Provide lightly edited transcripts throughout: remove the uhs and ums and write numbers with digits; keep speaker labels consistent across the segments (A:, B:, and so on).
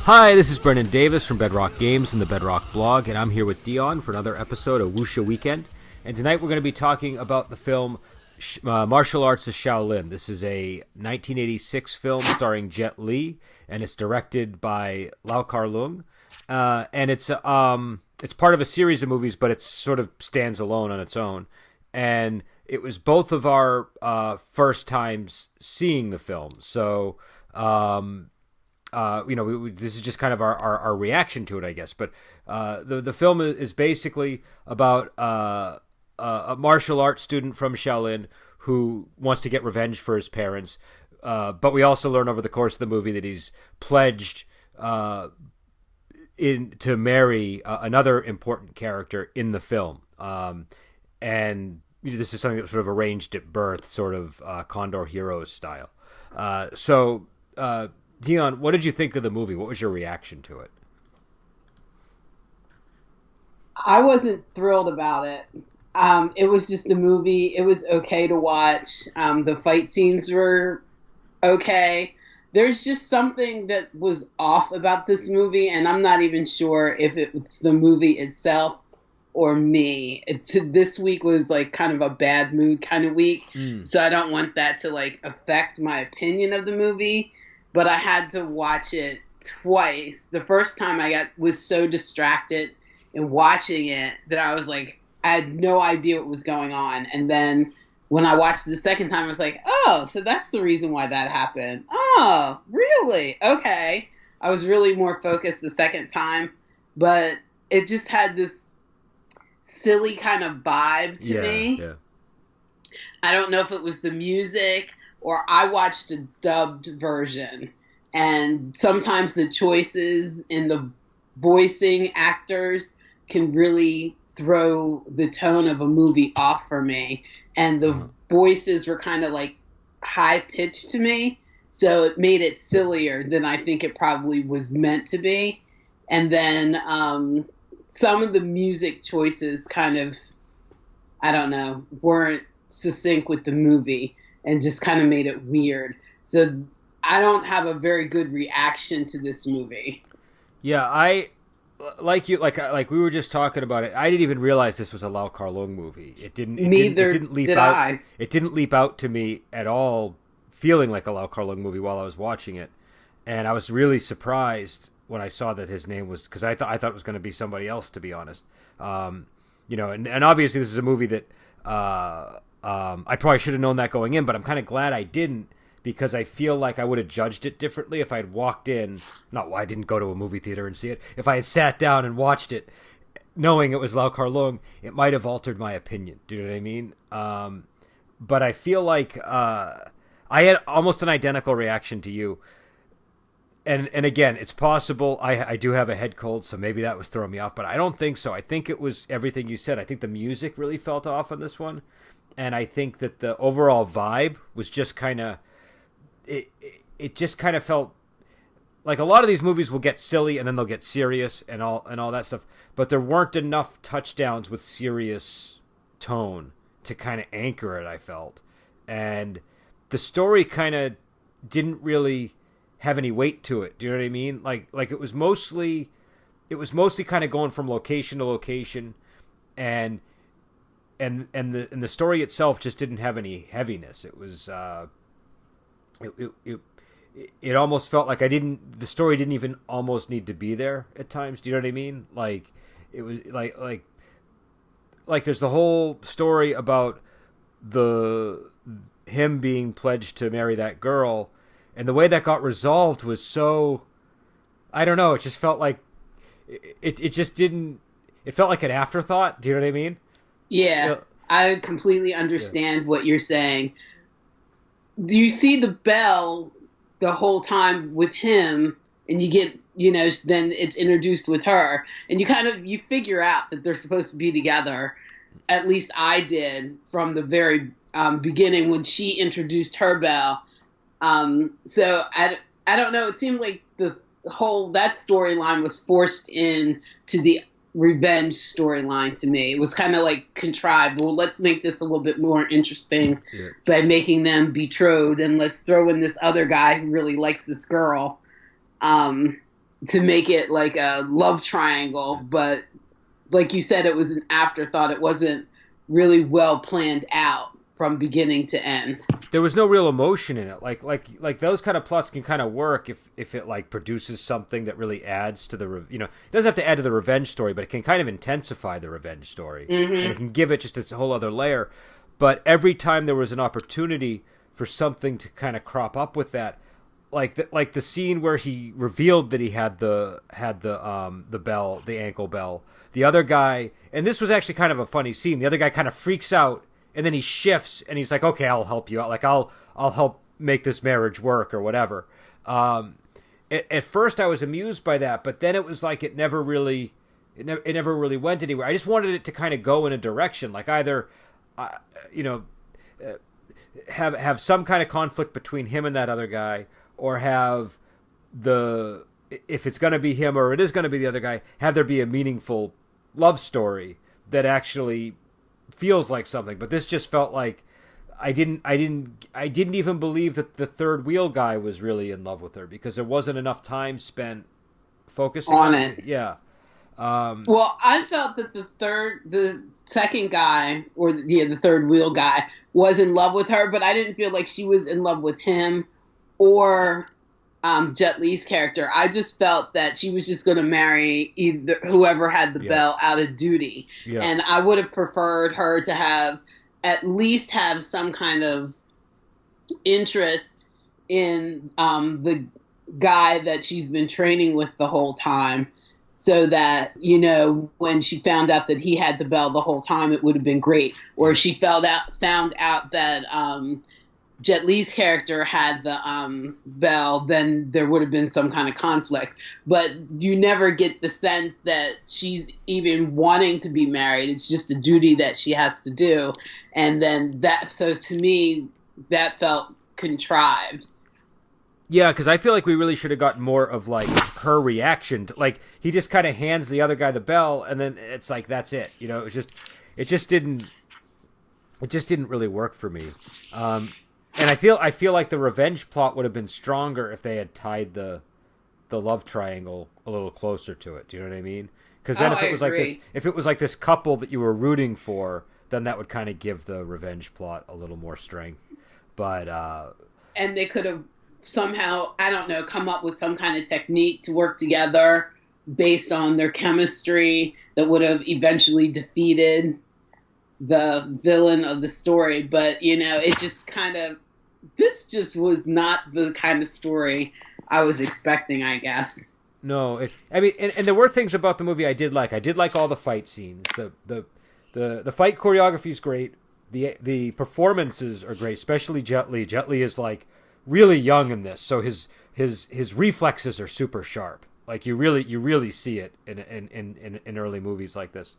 A: Hi, this is Brendan Davis from Bedrock Games and the Bedrock blog, and I'm here with Dionne for another episode of Wuxia Weekend. And tonight we're going to be talking about the film Martial Arts of Shaolin. This is a 1986 film starring Jet Li, and it's directed by Lau Kar-leung. And it's part of a series of movies, but it sort of stands alone on its own. And it was both of our first times seeing the film, so this is just kind of our reaction to it, I guess. But the film is basically about a martial arts student from Shaolin who wants to get revenge for his parents. But we also learn over the course of the movie that he's pledged to marry another important character in the film. And this is something that was sort of arranged at birth, sort of Condor Heroes style. Dionne, what did you think of the movie? What was your reaction to it?
B: I wasn't thrilled about it. It was just a movie. It was okay to watch. The fight scenes were okay. There's just something that was off about this movie, and I'm not even sure if it's the movie itself or me. This week was like kind of a bad mood kind of week, so I don't want that to like affect my opinion of the movie. But I had to watch it twice. The first time was so distracted in watching it that I was like, I had no idea what was going on. And then when I watched it the second time, I was like, oh, so that's the reason why that happened. Oh, really? Okay. I was really more focused the second time. But it just had this silly kind of vibe to me. Yeah. I don't know if it was the music, or I watched a dubbed version, and sometimes the choices in the voicing actors can really throw the tone of a movie off for me. And the voices were kind of like high pitched to me, so it made it sillier than I think it probably was meant to be. And then some of the music choices kind of, I don't know, weren't succinct with the we just kind of made it weird. So I don't have a very good reaction to this movie.
A: Yeah, I like you, like we were just talking about it. I didn't even realize this was a Lau Kar-leung movie. It didn't leap out to me at all, feeling like a Lau Kar-leung movie while I was watching it, and I was really surprised when I saw that his name was, because I thought it was going to be somebody else, to be honest. And obviously this is a movie that. I probably should have known that going in, but I'm kind of glad I didn't, because I feel like I would have judged it differently if I had walked in. Not why I didn't go to a movie theater and see it. If I had sat down and watched it, knowing it was Lau Kar-leung, it might have altered my opinion. Do you know what I mean? But I feel like I had almost an identical reaction to you. And again, it's possible I do have a head cold, so maybe that was throwing me off, but I don't think so. I think it was everything you said. I think the music really felt off on this one. And I think that the overall vibe was just kind of, it just kind of felt like a lot of these movies will get silly and then they'll get serious and all that stuff. But there weren't enough touchdowns with serious tone to kind of anchor it, I felt. And the story kind of didn't really have any weight to it. Do you know what I mean? Like it was mostly kind of going from location to location, and the story itself just didn't have any heaviness. It was it almost felt like the story didn't even almost need to be there at times. Do you know what I mean? Like it was like there's the whole story about him being pledged to marry that girl, and the way that got resolved was so, I don't know, it just felt like it just didn't, it felt like an afterthought. Do you know what I mean?
B: Yeah, I completely understand what you're saying. You see the bell the whole time with him, and you get, then it's introduced with her, and you figure out that they're supposed to be together. At least I did from the very beginning when she introduced her bell. So I don't know. It seemed like that storyline was forced in to the revenge storyline to me. It was kind of like contrived. Well, let's make this a little bit more interesting by making them betrothed, and let's throw in this other guy who really likes this girl. to make it like a love triangle, but like you said, it was an afterthought. It wasn't really well planned out from beginning to end.
A: There was no real emotion in it. Like those kind of plots can kind of work if it like produces something that really adds to the it doesn't have to add to the revenge story, but it can kind of intensify the revenge story, and it can give it just its whole other layer. But every time there was an opportunity for something to kind of crop up with that, like the scene where he revealed that he had the bell, the ankle bell. The other guy, and this was actually kind of a funny scene. The other guy kind of freaks out. And then he shifts, and he's like, "Okay, I'll help you out. Like, I'll help make this marriage work, or whatever." At first, I was amused by that, but then it was like it never really went anywhere. I just wanted it to kind of go in a direction, like either, have some kind of conflict between him and that other guy, or have if it's going to be him or it is going to be the other guy, have there be a meaningful love story that actually feels like something. But this just felt like I didn't even believe that the third wheel guy was really in love with her, because there wasn't enough time spent focusing on it. Yeah.
B: Well, I felt that the second guy, or the third wheel guy, was in love with her, but I didn't feel like she was in love with him or Jet Li's character. I just felt that she was just going to marry either whoever had the bell out of duty. Yeah. And I would have preferred her to have at least have some kind of interest in the guy that she's been training with the whole time, so that, when she found out that he had the bell the whole time, it would have been great. Or if she found out that Jet Li's character had the bell, then there would have been some kind of conflict. But you never get the sense that she's even wanting to be married. It's just a duty that she has to do. And then so to me, that felt contrived.
A: Yeah, because I feel like we really should have gotten more of like her reaction to, like, he just kind of hands the other guy the bell, and then it's like, that's it. It just didn't really work for me. And I feel like the revenge plot would have been stronger if they had tied the love triangle a little closer to it. Do you know what I mean? Because then if it was like this couple that you were rooting for, then that would kind of give the revenge plot a little more strength. But
B: and they could have somehow, I don't know, come up with some kind of technique to work together based on their chemistry that would have eventually defeated the villain of the story. But it just this just was not the kind of story I was expecting, I guess.
A: No, and there were things about the movie I did like. I did like all the fight scenes. The fight choreography is great. The performances are great, especially Jet Li. Jet Li is like really young in this, so his reflexes are super sharp. Like you really see it in early movies like this.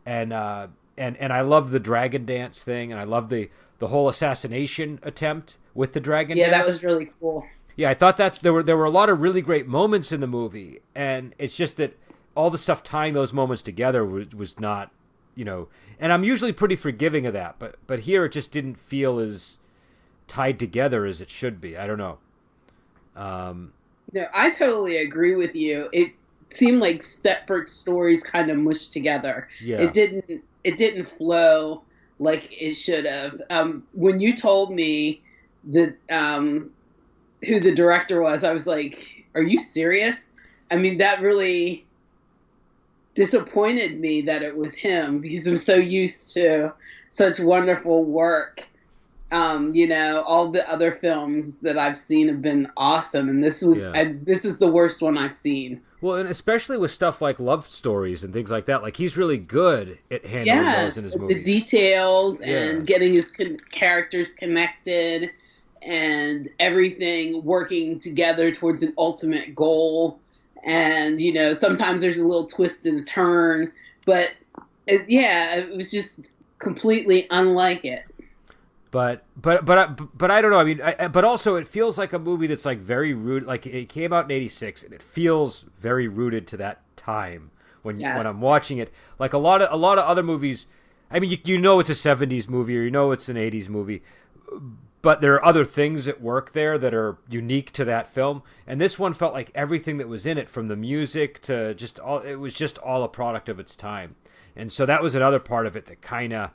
A: And I love the dragon dance thing, and I love the whole assassination attempt with the dragon dance.
B: Yeah, that was really cool.
A: Yeah, I thought there were a lot of really great moments in the movie, and it's just that all the stuff tying those moments together was not, and I'm usually pretty forgiving of that, but here it just didn't feel as tied together as it should be. I don't know.
B: No, I totally agree with you. It seemed like separate stories kind of mushed together.
A: Yeah.
B: It didn't flow like it should have. When you told me that who the director was, I was like, are you serious? I mean, that really disappointed me that it was him, because I'm so used to such wonderful work. All the other films that I've seen have been awesome, and this is the worst one I've seen.
A: Well, and especially with stuff like love stories and things like that, like he's really good at handling those in his movies.
B: The details and getting his characters connected and everything working together towards an ultimate goal. And sometimes there's a little twist and turn, but it was just completely unlike it.
A: But I don't know. I mean, but also it feels like a movie that's like very rooted. Like it came out in '86, and it feels very rooted to that time when I'm watching it. Like a lot of other movies. I mean, it's a '70s movie, or it's an '80s movie, but there are other things at work there that are unique to that film. And this one felt like everything that was in it, from the music to just all, it was just all a product of its time. And so that was another part of it that kind of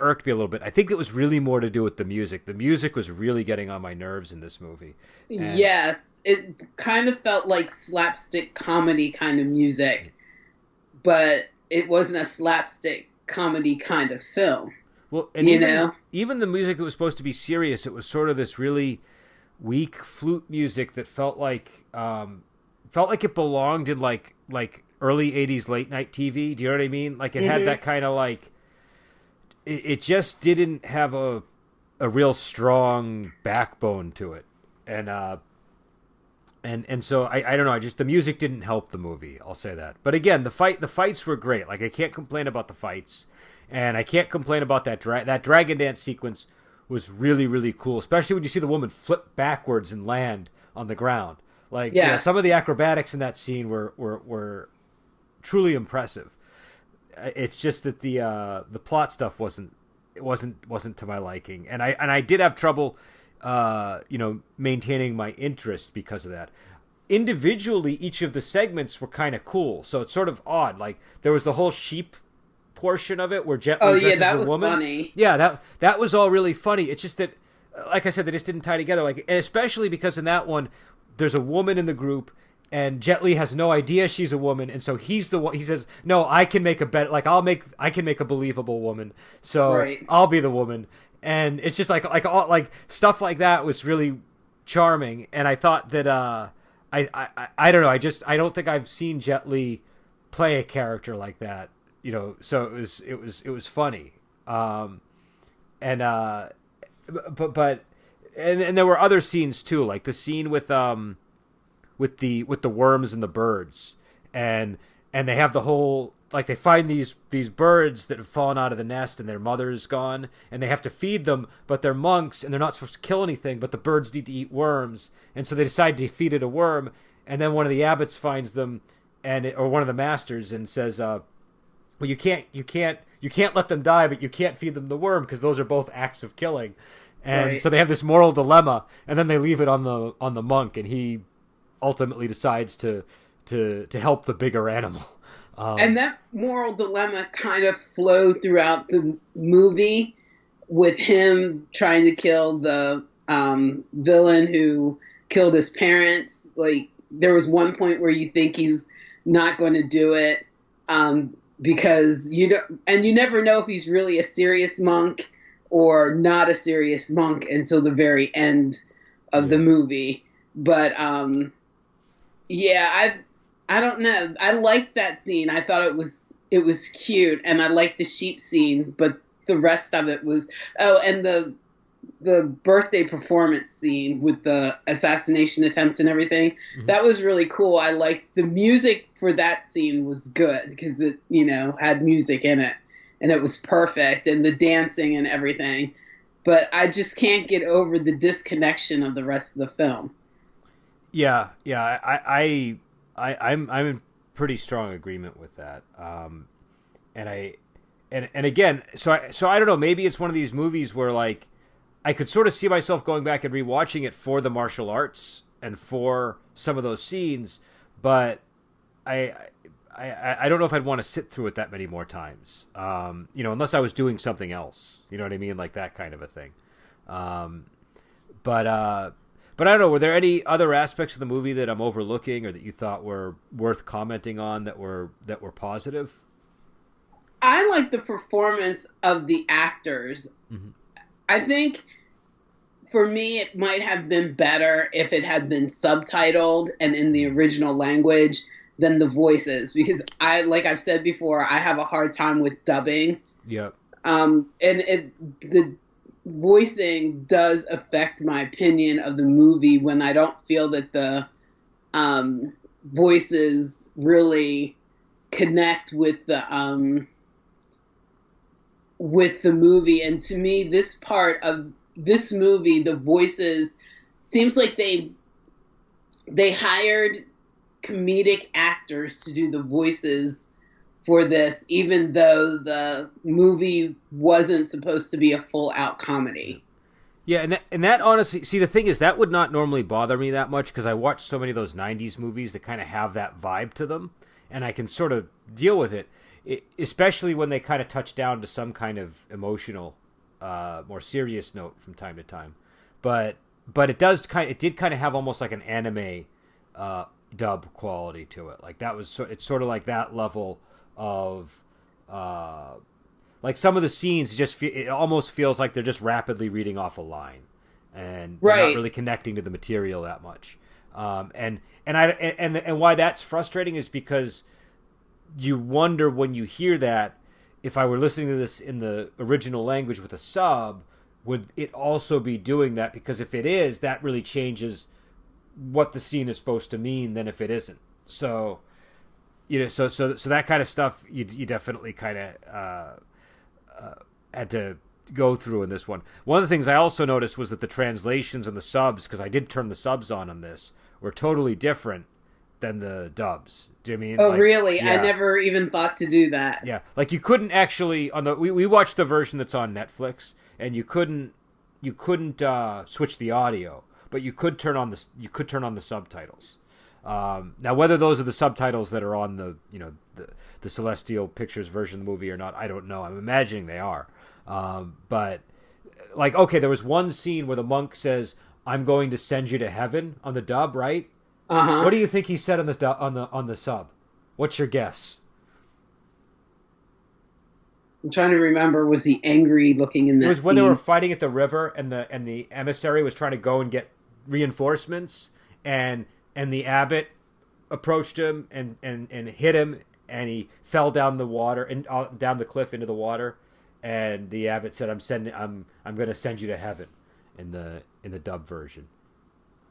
A: irked me a little bit. I think it was really more to do with the music. The music was really getting on my nerves in this movie. And
B: yes, it kind of felt like slapstick comedy kind of music, but it wasn't a slapstick comedy kind of film.
A: Well, and even the music that was supposed to be serious, it was sort of this really weak flute music that felt like it belonged in like early 80s late night TV. Do you know what I mean? Like it had that kind of like, it just didn't have a real strong backbone to it. And so I don't know, the music didn't help the movie, I'll say that. But again, the fights were great. Like I can't complain about the fights, and I can't complain about that dragon dance sequence was really, really cool, especially when you see the woman flip backwards and land on the ground. Like some of the acrobatics in that scene were truly impressive. It's just that the plot stuff wasn't to my liking, and I did have trouble maintaining my interest because of that. Individually, each of the segments were kind of cool, so it's sort of odd. Like there was the whole sheep portion of it where Jet Li dresses
B: that
A: a
B: was
A: woman.
B: Funny.
A: Yeah, that was all really funny. It's just that, like I said, they just didn't tie together. Like, and especially because in that one, there's a woman in the group, and Jet Li has no idea she's a woman, and so he's the one. He says, "No, I can make a better. Like, I can make a believable woman. So I'll be the woman." And it's just like stuff like that was really charming. And I thought that I don't know. I don't think I've seen Jet Li play a character like that. So it was funny. But there were other scenes too, like the scene with the worms and the birds, and they have the whole, like, they find these birds that have fallen out of the nest and their mother's gone, and they have to feed them, but they're monks and they're not supposed to kill anything, but the birds need to eat worms, and so they decide to feed it a worm, and then one of the abbots finds them, or one of the masters, and says, well, you can't let them die, but you can't feed them the worm because those are both acts of killing. And so they have this moral dilemma, and then they leave it on the monk, and he ultimately decides to help the bigger animal.
B: And that moral dilemma kind of flowed throughout the movie, with him trying to kill the villain who killed his parents. Like, there was one point where you think he's not going to do it, because you never know if he's really a serious monk or not a serious monk until the very end of the movie. But I don't know. I liked that scene. I thought it was cute, and I liked the sheep scene, but the rest of it was and the birthday performance scene with the assassination attempt and everything. Mm-hmm. That was really cool. I liked the music for that scene was good because it, had music in it, and it was perfect, and the dancing and everything. But I just can't get over the disconnection of the rest of the film.
A: Yeah. I'm in pretty strong agreement with that. And again, so I don't know, maybe it's one of these movies where, like, I could sort of see myself going back and rewatching it for the martial arts and for some of those scenes, but I don't know if I'd want to sit through it that many more times. Unless I was doing something else. You know what I mean? Like that kind of a thing. But I don't know, were there any other aspects of the movie that I'm overlooking or that you thought were worth commenting on that were positive?
B: I like the performance of the actors. Mm-hmm. I think for me it might have been better if it had been subtitled and in the original language than the voices, because like I've said before, I have a hard time with dubbing. Yep. And the voicing does affect my opinion of the movie when I don't feel that the voices really connect with the movie. And to me, this part of this movie, the voices, seems like they hired comedic actors to do the voices for this, even though the movie wasn't supposed to be a full out comedy.
A: Yeah, and that honestly, see, the thing is, that would not normally bother me that much because I watch so many of those '90s movies that kind of have that vibe to them, and I can sort of deal with it, especially when they kind of touch down to some kind of emotional, more serious note from time to time. But it did kind of have almost like an anime dub quality to it. Like that was it's sort of like that level of. Like some of the scenes, it almost feels like they're just rapidly reading off a line, and they're not really connecting to the material that much. And why that's frustrating is because you wonder when you hear that, if I were listening to this in the original language with a sub, would it also be doing that? Because if it is, that really changes what the scene is supposed to mean than if it isn't. So, so that kind of stuff you definitely kind of had to go through in this one. One of the things I also noticed was that the translations and the subs, because I did turn the subs on this, were totally different than the dubs. Do you know what I mean?
B: Oh,
A: like,
B: really?
A: Yeah.
B: I never even thought to do that.
A: Yeah, like you couldn't actually we watched the version that's on Netflix, and you couldn't switch the audio, but you could turn on the subtitles. Now, whether those are the subtitles that are on the Celestial Pictures version of the movie or not, I don't know. I'm imagining they are. But like, okay, there was one scene where the monk says, "I'm going to send you to heaven" on the dub, right?
B: Uh-huh.
A: What do you think he said on the sub? What's your guess?
B: I'm trying to remember. Was he angry looking in that? It
A: was when they were fighting at the river, and the emissary was trying to go and get reinforcements, and the abbot approached him and hit him, and he fell down the water and down the cliff into the water, and the abbot said, I'm going to send you to heaven," in the dub version.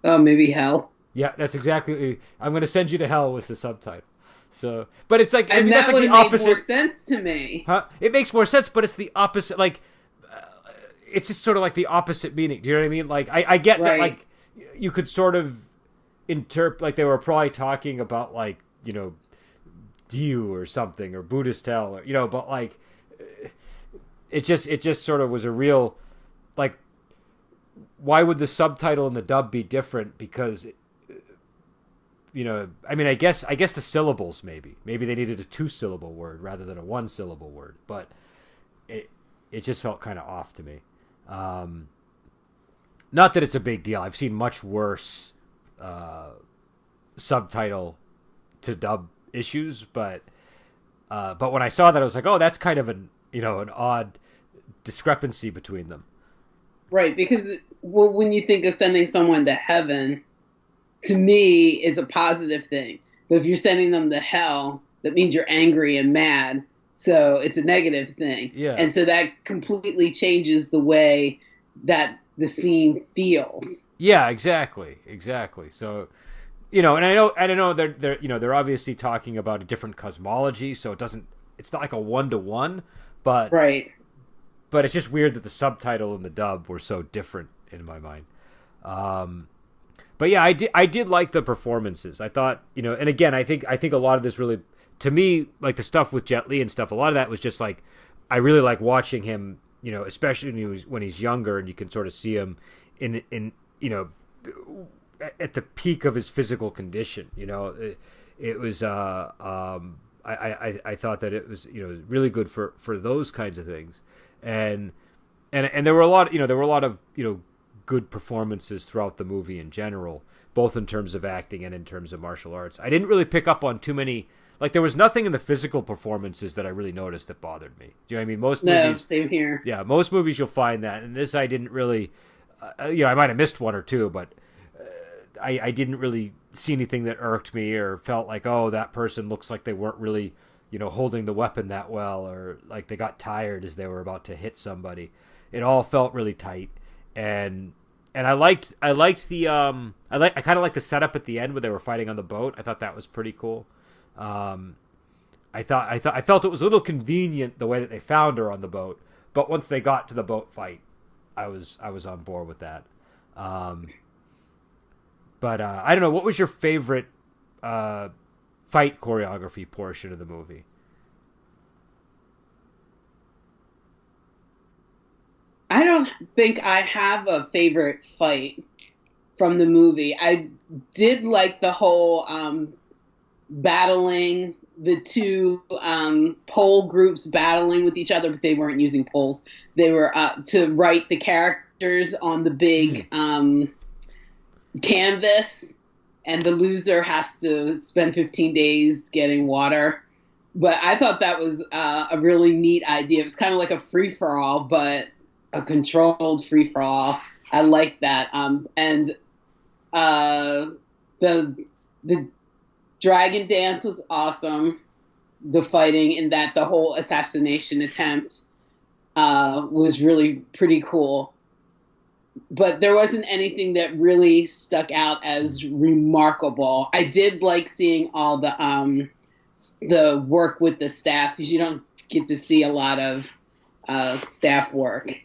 B: Oh, maybe hell.
A: Yeah, that's exactly. "I'm going to send you to hell" was the subtitle. So, but it's like,
B: and
A: that's
B: that
A: like
B: would
A: the
B: make
A: opposite.
B: More sense to me.
A: Huh? It makes more sense, but it's the opposite. Like, it's just sort of like the opposite meaning. Do you know what I mean? Like, I get that. Like, you could sort of interpret, like they were probably talking about, like, Diu or something, or Buddhist hell, or but like, it just sort of was a real, like, why would the subtitle and the dub be different? Because I mean, I guess the syllables, maybe they needed a 2-syllable word rather than a 1-syllable word, but it just felt kind of off to me. Not that it's a big deal. I've seen much worse subtitle to dub issues, but when I saw that, I was like, oh, that's kind of an odd discrepancy between them.
B: Right, because when you think of sending someone to heaven, to me, it's a positive thing. But if you're sending them to hell, that means you're angry and mad. So it's a negative thing.
A: Yeah.
B: And so that completely changes the way that the scene feels.
A: Yeah, exactly. So, and I know they're obviously talking about a different cosmology, so it's not like a 1-to-1, but
B: right.
A: But it's just weird that the subtitle and the dub were so different in my mind. But yeah, I did like the performances. I thought, and again, I think a lot of this really, to me, like the stuff with Jet Li and stuff, a lot of that was just like, I really like watching him, especially when he's younger, and you can sort of see him in at the peak of his physical condition. It was I thought that it was really good for those kinds of things, and there were a lot of good performances throughout the movie in general, both in terms of acting and in terms of martial arts. I didn't really pick up on too many, like there was nothing in the physical performances that I really noticed that bothered me. Do you know what I mean? Most movies,
B: same here.
A: Yeah, most movies you'll find that, and this I didn't really, I might have missed one or two, but I didn't really see anything that irked me or felt like, oh, that person looks like they weren't really, holding the weapon that well, or like they got tired as they were about to hit somebody. It all felt really tight. And I liked the I kind of like the setup at the end where they were fighting on the boat. I thought that was pretty cool. I felt it was a little convenient the way that they found her on the boat, but once they got to the boat fight, I was on board with that. But I don't know, what was your favorite fight choreography portion of the movie?
B: I don't think I have a favorite fight from the movie. I did like the whole battling, the two pole groups battling with each other, but they weren't using poles. They were to write the characters on the big canvas, and the loser has to spend 15 days getting water. But I thought that was a really neat idea. It was kind of like a free-for-all, but a controlled free-for-all. I like that. And the dragon dance was awesome. The fighting in that, the whole assassination attempt was really pretty cool. But there wasn't anything that really stuck out as remarkable. I did like seeing all the work with the staff, because you don't get to see a lot of staff work.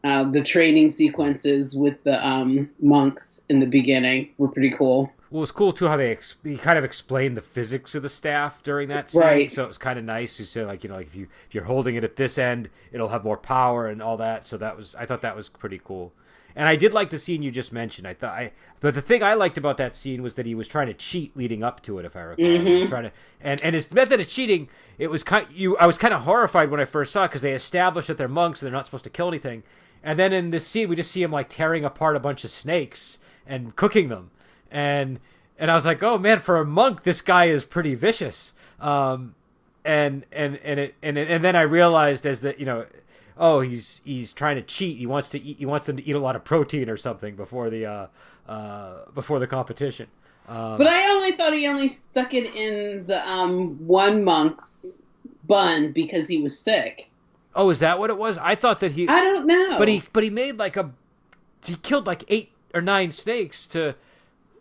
B: The training sequences with the monks in the beginning were pretty cool.
A: Well, it was cool too how he kind of explained the physics of the staff during that scene.
B: Right.
A: So it was kind of nice. You said like if you're holding it at this end, it'll have more power and all that. So I thought that was pretty cool. And I did like the scene you just mentioned. But the thing I liked about that scene was that he was trying to cheat leading up to it. If I recall, he was trying to, and his method of cheating, it was I was kind of horrified when I first saw it, because they established that they're monks and they're not supposed to kill anything. And then in this scene, we just see him like tearing apart a bunch of snakes and cooking them. And I was like, oh man, for a monk, this guy is pretty vicious. And then I realized he's trying to cheat. He wants them to eat a lot of protein or something before the competition.
B: But I only thought he only stuck it in the one monk's bun because he was sick.
A: Oh, is that what it was? I thought that I
B: don't know.
A: But he made he killed like 8 or 9 snakes to.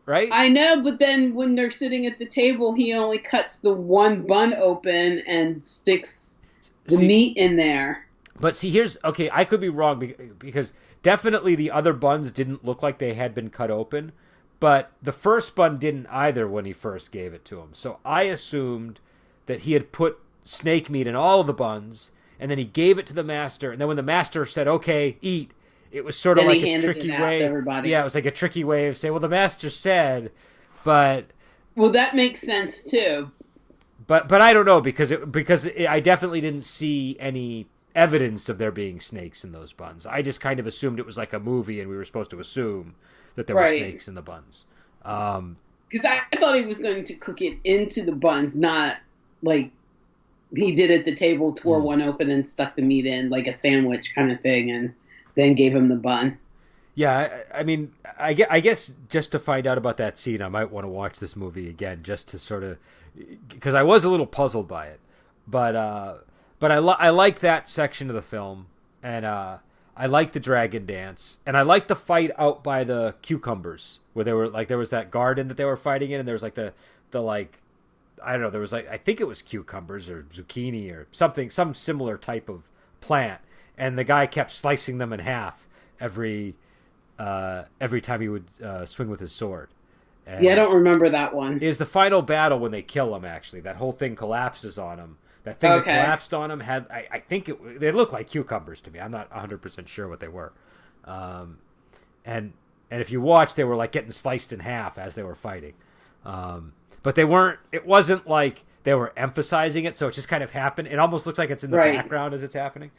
A: Right? I
B: know, but then when they're sitting at the table, he only cuts the one bun open and sticks the meat in there.
A: But see, I could be wrong, because definitely the other buns didn't look like they had been cut open, but the first bun didn't either when he first gave it to him. So I assumed that he had put snake meat in all of the buns, and then he gave it to the master, and then when the master said, okay, eat, it was sort of like a tricky way. Yeah, it was like a tricky way of saying, well, the master said, but.
B: Well, that makes sense too.
A: But I don't know, because I definitely didn't see any evidence of there being snakes in those buns. I just kind of assumed it was like a movie, and we were supposed to assume that there were snakes in the buns.
B: Because I thought he was going to cook it into the buns, not like he did at the table, tore one open and stuck the meat in like a sandwich kind of thing, and then gave him the bun.
A: Yeah, I mean, I guess just to find out about that scene, I might want to watch this movie again, just to sort of, because I was a little puzzled by it, but I like that section of the film, and I like the dragon dance, and I like the fight out by the cucumbers, where there was that garden that they were fighting in, and there was like the like, I don't know, there was like, I think it was cucumbers or zucchini or something, some similar type of plant. And the guy kept slicing them in half every time he would swing with his sword. And
B: I don't remember that one.
A: It was the final battle when they kill him, actually. That whole thing collapses on him. That thing that collapsed on him had, I think they looked like cucumbers to me. I'm not 100% sure what they were. And if you watch, they were like getting sliced in half as they were fighting. But it wasn't like they were emphasizing it, so it just kind of happened. It almost looks like it's in the background as it's happening.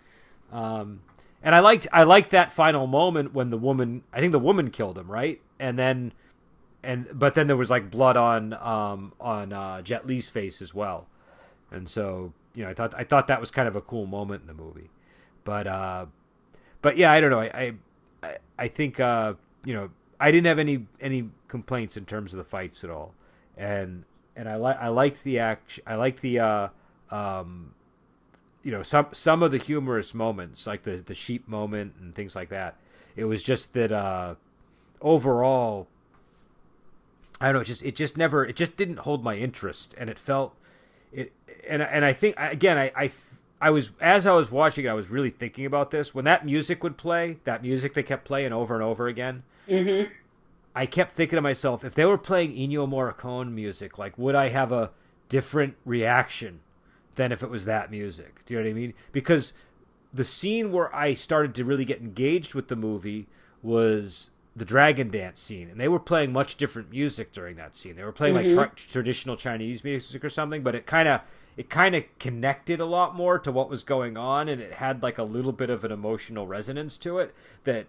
A: And I liked that final moment when I think the woman killed him, right? But then there was like blood on Jet Li's face as well. And so, I thought that was kind of a cool moment in the movie. But yeah, I don't know. I think I didn't have any complaints in terms of the fights at all. And I liked the action. I liked the some of the humorous moments, like the sheep moment and things like that. It was just that overall, I don't know, it just didn't hold my interest, and it felt it. And I think again, I was, as I was watching it, I was really thinking about this. When that music would play, that music they kept playing over and over again. Mm-hmm. I kept thinking to myself, if they were playing Ennio Morricone music, like, would I have a different reaction than if it was that music? Do you know what I mean? Because the scene where I started to really get engaged with the movie was the dragon dance scene, and they were playing much different music during that scene. They were playing like traditional Chinese music or something, but it kind of connected a lot more to what was going on, and it had like a little bit of an emotional resonance to it that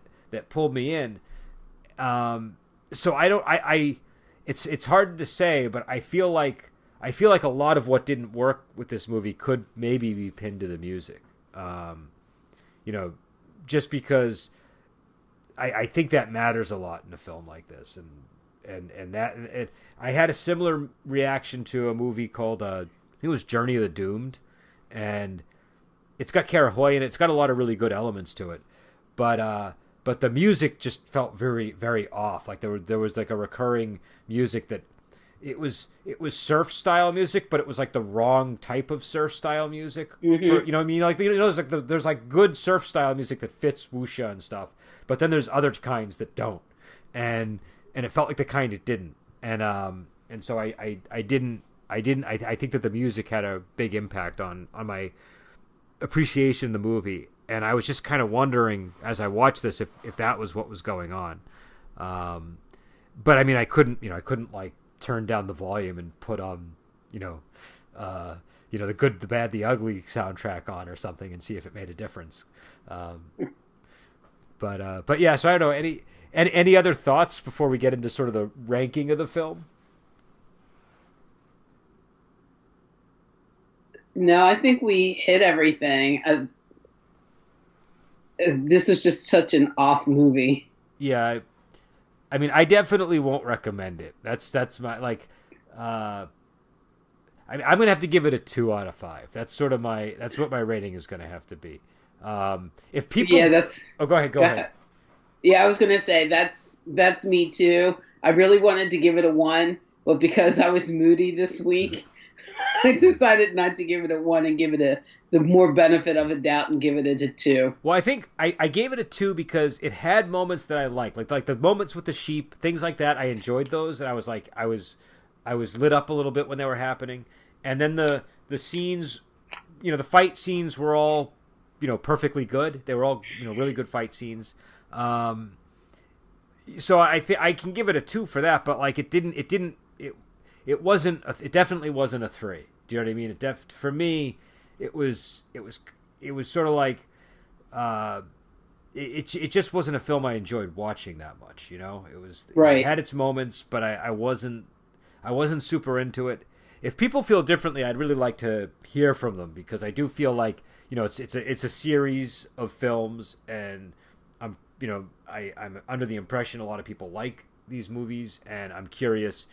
A: pulled me in. So it's hard to say, but I feel like a lot of what didn't work with this movie could maybe be pinned to the music. Just because I think that matters a lot in a film like this, and I had a similar reaction to a movie called I think it was Journey of the Doomed, and it's got Kara Hoy in it. It's got a lot of really good elements to it, but the music just felt very, very off. Like there was like a recurring music that it was surf style music, but it was like the wrong type of surf style music. For, you know what I mean? Like there's like good surf style music that fits wuxia and stuff, but then there's other kinds that don't, and it felt like the kind it didn't, and so I think that the music had a big impact on my appreciation of the movie. And I was just kind of wondering as I watched this if that was what was going on. But I mean, I couldn't like turn down the volume and put on, the Good, the Bad, the Ugly soundtrack on or something and see if it made a difference. But yeah, so I don't know, any other thoughts before we get into sort of the ranking of the film?
B: No, I think we hit everything. This was just such an off movie.
A: Yeah, I mean, I definitely won't recommend it. That's my like. I'm gonna have to give it a 2 out of 5. That's what my rating is gonna have to be. If people, go ahead.
B: Yeah, I was gonna say that's me too. I really wanted to give it a 1, but because I was moody this week, I decided not to give it a 1 and give it the more benefit of a doubt and give it a 2.
A: Well, I think I gave it a 2 because it had moments that I liked, like the moments with the sheep, things like that. I enjoyed those, and I was like, I was lit up a little bit when they were happening. And then the scenes, the fight scenes were all, perfectly good. They were all, really good fight scenes. So I can give it a 2 for that, but like it definitely wasn't a 3. Do you know what I mean? For me, it was sort of like it just wasn't a film I enjoyed watching that much. It was right. It had its moments, but I wasn't super into it. If people feel differently, I'd really like to hear from them, because I do feel like it's a series of films, and I'm under the impression a lot of people like these movies, and I'm curious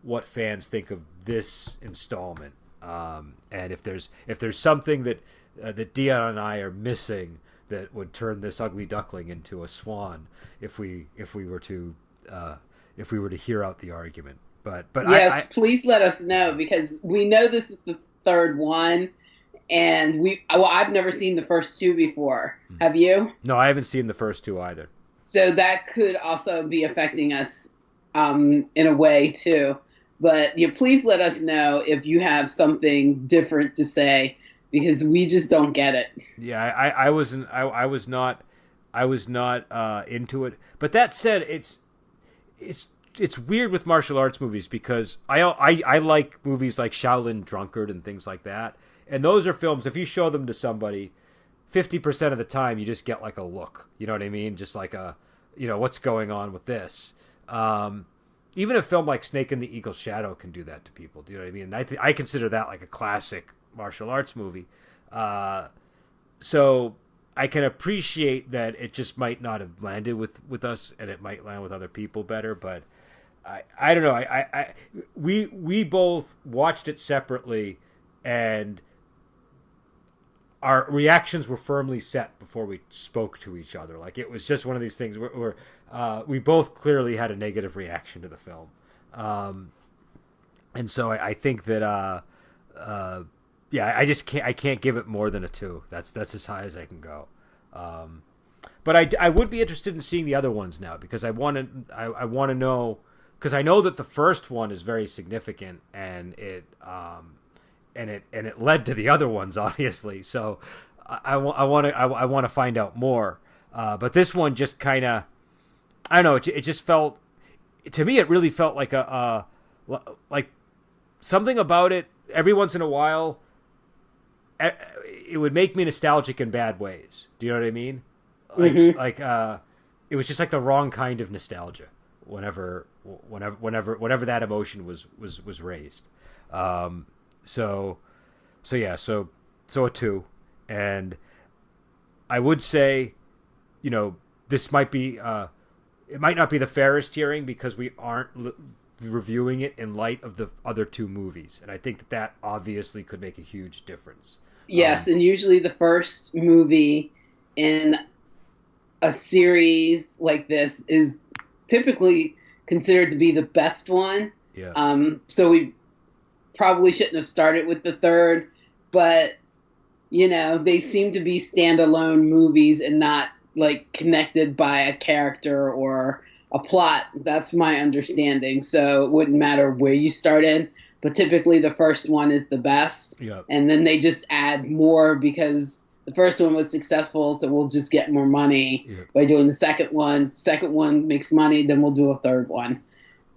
A: what fans think of this installment. And if there's something that Dionne and I are missing that would turn this ugly duckling into a swan, if we were to hear out the argument. But
B: yes, please let us know, because we know this is the third one, and I've never seen the first 2 before. Have you?
A: No, I haven't seen the first 2 either.
B: So that could also be affecting us in a way too. But please let us know if you have something different to say, because we just don't get it. Yeah,
A: I was not into it. But that said, it's weird with martial arts movies, because I like movies like Shaolin Drunkard and things like that. And those are films, if you show them to somebody, 50% of the time you just get like a look. You know what I mean? Just like what's going on with this? Even a film like Snake and the Eagle's Shadow can do that to people. Do you know what I mean? And I consider that like a classic martial arts movie. So I can appreciate that it just might not have landed with us, and it might land with other people better. But I don't know. We both watched it separately, and our reactions were firmly set before we spoke to each other. Like, it was just one of these things where we both clearly had a negative reaction to the film. And so I think that, I can't give it more than a 2. That's as high as I can go. But I would be interested in seeing the other ones now, because I want to know, because I know that the first one is very significant, and it led to the other ones, obviously. So I want to find out more. But this one just kind of, I don't know. It just felt, to me, it really felt like like something about it. Every once in a while, it would make me nostalgic in bad ways. Do you know what I mean? Like it was just like the wrong kind of nostalgia. Whenever that emotion was raised. So a 2, and I would say, this might be it might not be the fairest hearing because we aren't reviewing it in light of the other 2 movies, and I think that obviously could make a huge difference.
B: Yes, and usually the first movie in a series like this is typically considered to be the best one.
A: Yeah.
B: So we probably shouldn't have started with the third, but they seem to be standalone movies and not like connected by a character or a plot. That's my understanding. So it wouldn't matter where you started, but typically the first one is the best.
A: Yep.
B: And then they just add more because the first one was successful, so we'll just get more money by doing the second one. Second one makes money, then we'll do a third one.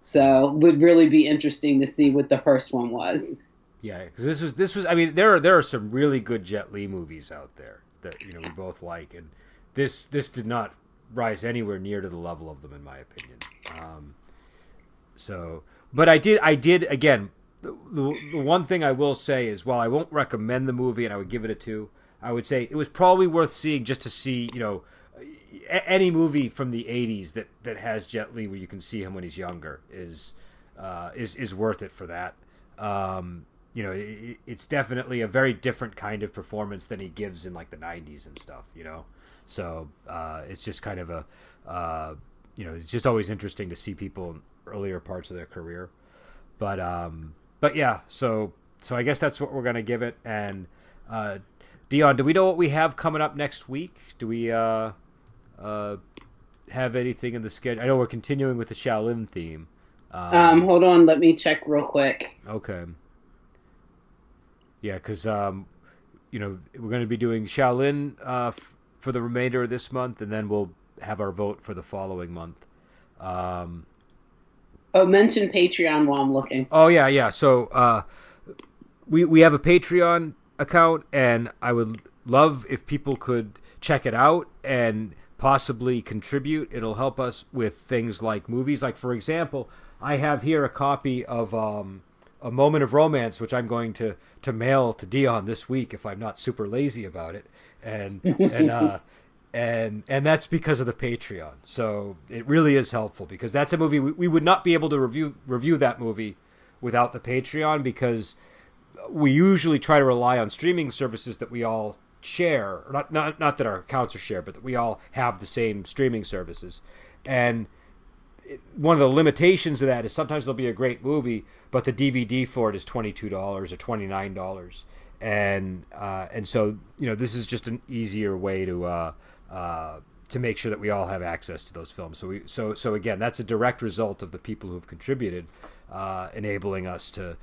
B: So it would really be interesting to see what the first one was.
A: Yeah, because this was. I mean, there are some really good Jet Li movies out there that we both like, and this did not rise anywhere near to the level of them, in my opinion. But I did again. The one thing I will say is, while I won't recommend the movie and I would give it a 2, I would say it was probably worth seeing just to see, any movie from the 80s that has Jet Li where you can see him when he's younger is worth it for that. It's definitely a very different kind of performance than he gives in like the 90s and stuff, So it's just kind of it's just always interesting to see people in earlier parts of their career. But yeah, so I guess that's what we're going to give it. And Dionne, do we know what we have coming up next week? Do we have anything in the schedule? I know we're continuing with the Shaolin theme.
B: Hold on, let me check real quick.
A: Okay. Yeah, because we're going to be doing Shaolin for the remainder of this month, and then we'll have our vote for the following month.
B: Mention Patreon while I'm looking.
A: Oh yeah. So we have a Patreon account, and I would love if people could check it out and possibly contribute. It'll help us with things like movies. Like, for example, I have here a copy of A Moment of Romance, which I'm going to mail to Dionne this week if I'm not super lazy about it, and that's because of the Patreon. So it really is helpful, because that's a movie we would not be able to review that movie without the Patreon, because we usually try to rely on streaming services that we all share, or not that our accounts are shared, but that we all have the same streaming services. And one of the limitations of that is sometimes there'll be a great movie, but the DVD for it is $22 or $29, and so this is just an easier way to make sure that we all have access to those films. So again, that's a direct result of the people who've contributed, enabling us to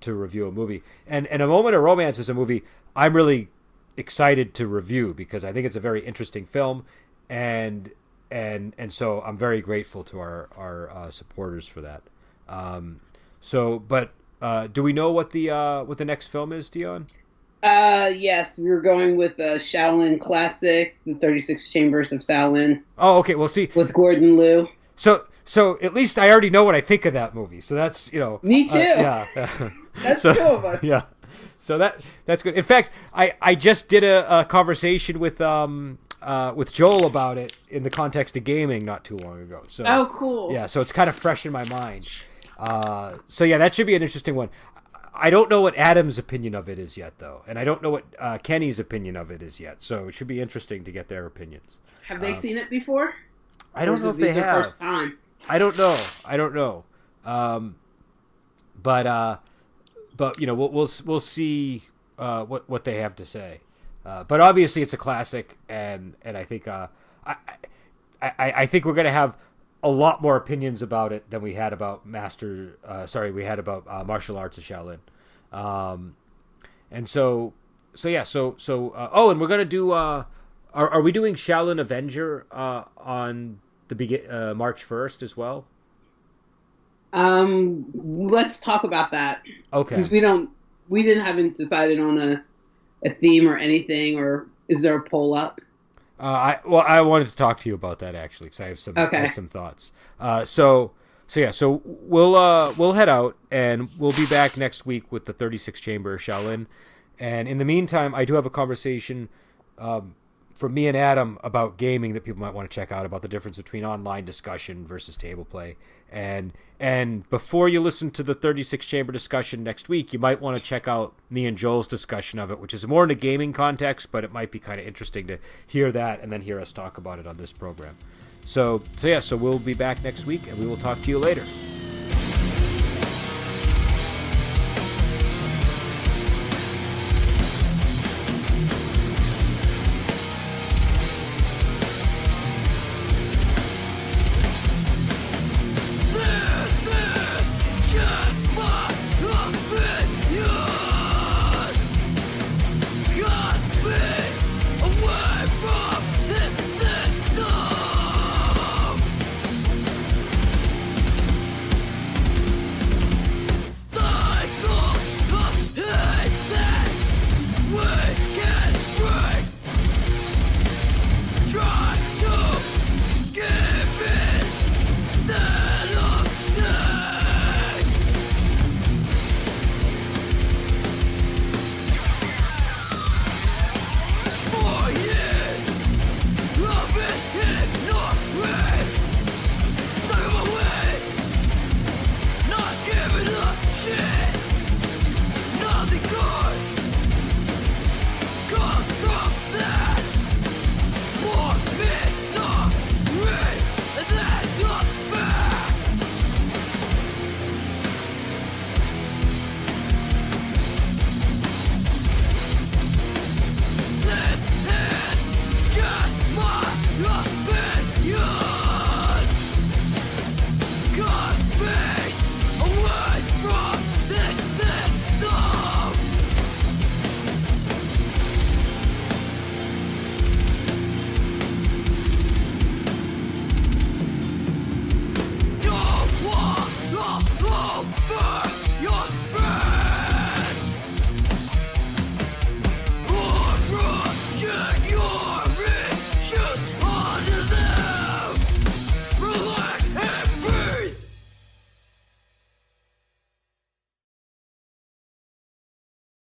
A: review a movie. And A Moment of Romance is a movie I'm really excited to review, because I think it's a very interesting film, and so I'm very grateful to our supporters for that. But do we know what the next film is, Dionne?
B: Yes, we're going with a Shaolin classic, The 36 Chambers of Shaolin.
A: Oh, okay. Well, see,
B: with Gordon Liu.
A: So at least I already know what I think of that movie. So that's
B: Me too.
A: Yeah.
B: That's 2 of us.
A: Yeah. So that's good. In fact, I just did a conversation with Joel about it in the context of gaming not too long ago. So
B: cool.
A: Yeah. So it's kind of fresh in my mind. So yeah, that should be an interesting one. I don't know what Adam's opinion of it is yet, though, and I don't know what Kenny's opinion of it is yet. So it should be interesting to get their opinions.
B: Have they seen it before?
A: I don't know if they have.
B: First time?
A: I don't know. But we'll see what they have to say. But obviously it's a classic, and I think I think we're gonna have a lot more opinions about it than we had about Martial Arts of Shaolin. And so Oh, and we're gonna do. Are we doing Shaolin Avenger on the March 1st as well?
B: Let's talk about that
A: Okay.
B: because haven't decided on a theme or anything, or is there a poll up?
A: I wanted to talk to you about that actually because I had some thoughts. So we'll head out and we'll be back next week with the 36 Chamber Shaolin. And in the meantime, I do have a conversation from me and Adam about gaming that people might want to check out, about the difference between online discussion versus table play. And before you listen to the 36 Chamber discussion next week, you might want to check out me and Joel's discussion of it, which is more in a gaming context, but it might be kind of interesting to hear that and then hear us talk about it on this program. So we'll be back next week, and we will talk to you later.